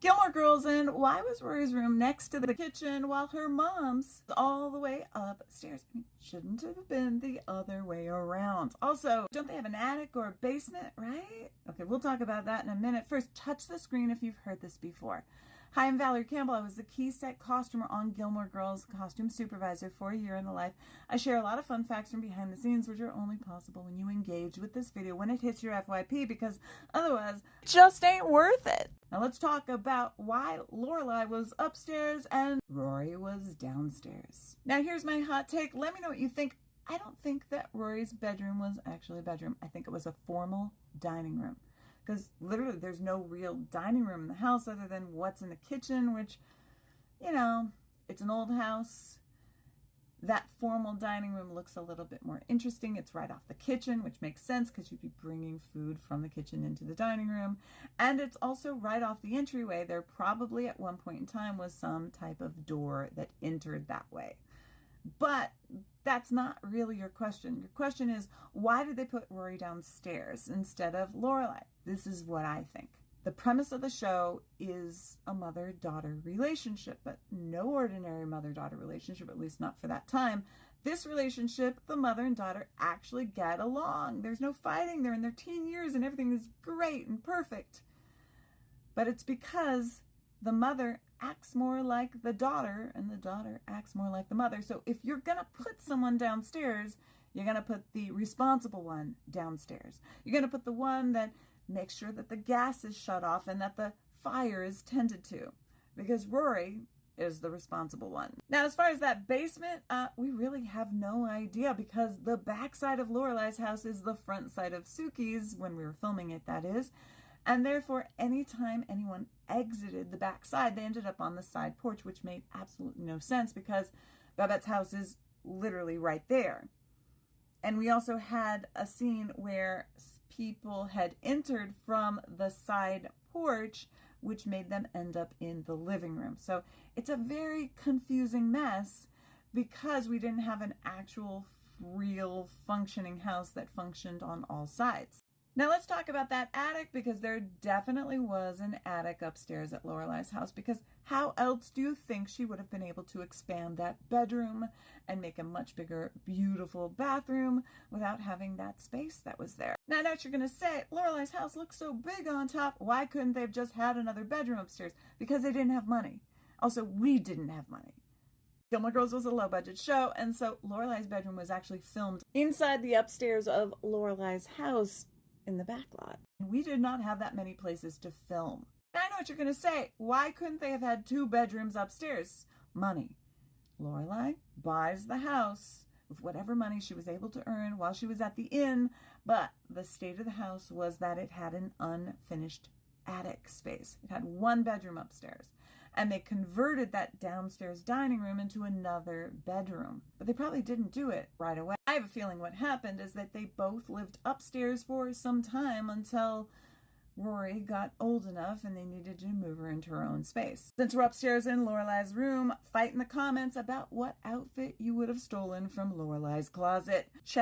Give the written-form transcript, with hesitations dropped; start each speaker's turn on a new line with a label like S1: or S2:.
S1: Gilmore Girls, and why was Rory's room next to the kitchen while her mom's all the way upstairs? I mean, shouldn't it have been the other way around? Also, don't they have an attic or a basement, right? Okay, we'll talk about that in a minute. First, touch the screen if you've heard this before. Hi, I'm Valerie Campbell. I was the key set costumer on Gilmore Girls, costume supervisor for a year in the life. I share a lot of fun facts from behind the scenes, which are only possible when you engage with this video when it hits your FYP, because otherwise, it just ain't worth it. Now let's talk about why Lorelais was upstairs and Rory was downstairs. Now here's my hot take. Let me know what you think. I don't think that Rory's bedroom was actually a bedroom. I think it was a formal dining room. Because literally there's no real dining room in the house other than what's in the kitchen, which, you know, it's an old house. That formal dining room looks a little bit more interesting. It's right off the kitchen, which makes sense because you'd be bringing food from the kitchen into the dining room. And it's also right off the entryway. There probably at one point in time was some type of door that entered that way. But that's not really your question. Your question is, why did they put Rory downstairs instead of Lorelai? This is what I think. The premise of the show is a mother-daughter relationship, but no ordinary mother-daughter relationship, at least not for that time. This relationship, the mother and daughter actually get along. There's no fighting. They're in their teen years and everything is great and perfect. But it's because the mother acts more like the daughter and the daughter acts more like the mother. So if you're going to put someone downstairs, you're going to put the responsible one downstairs. You're going to put the one that makes sure that the gas is shut off and that the fire is tended to, because Rory is the responsible one. Now, as far as that basement, we really have no idea, because the backside of Lorelai's house is the front side of Sookie's, when we were filming it, that is. And therefore, anytime anyone exited the backside, they ended up on the side porch, which made absolutely no sense because Babette's house is literally right there. And we also had a scene where people had entered from the side porch, which made them end up in the living room. So it's a very confusing mess because we didn't have an actual, real functioning house that functioned on all sides. Now let's talk about that attic, because there definitely was an attic upstairs at Lorelai's house, because how else do you think she would have been able to expand that bedroom and make a much bigger, beautiful bathroom without having that space that was there? Now I know what you're going to say, Lorelai's house looks so big on top, why couldn't they have just had another bedroom upstairs? Because they didn't have money. Also, we didn't have money. Gilmore Girls was a low-budget show, and so Lorelai's bedroom was actually filmed inside the upstairs of Lorelai's house in the back lot. We did not have that many places to film. Now, I know what you're going to say. Why couldn't they have had 2 bedrooms upstairs? Money. Lorelai buys the house with whatever money she was able to earn while she was at the inn, but the state of the house was that it had an unfinished attic space. It had 1 bedroom upstairs, and they converted that downstairs dining room into another bedroom. But they probably didn't do it right away. I have a feeling what happened is that they both lived upstairs for some time until Rory got old enough and they needed to move her into her own space. Since we're upstairs in Lorelai's room, fight in the comments about what outfit you would have stolen from Lorelai's closet. Check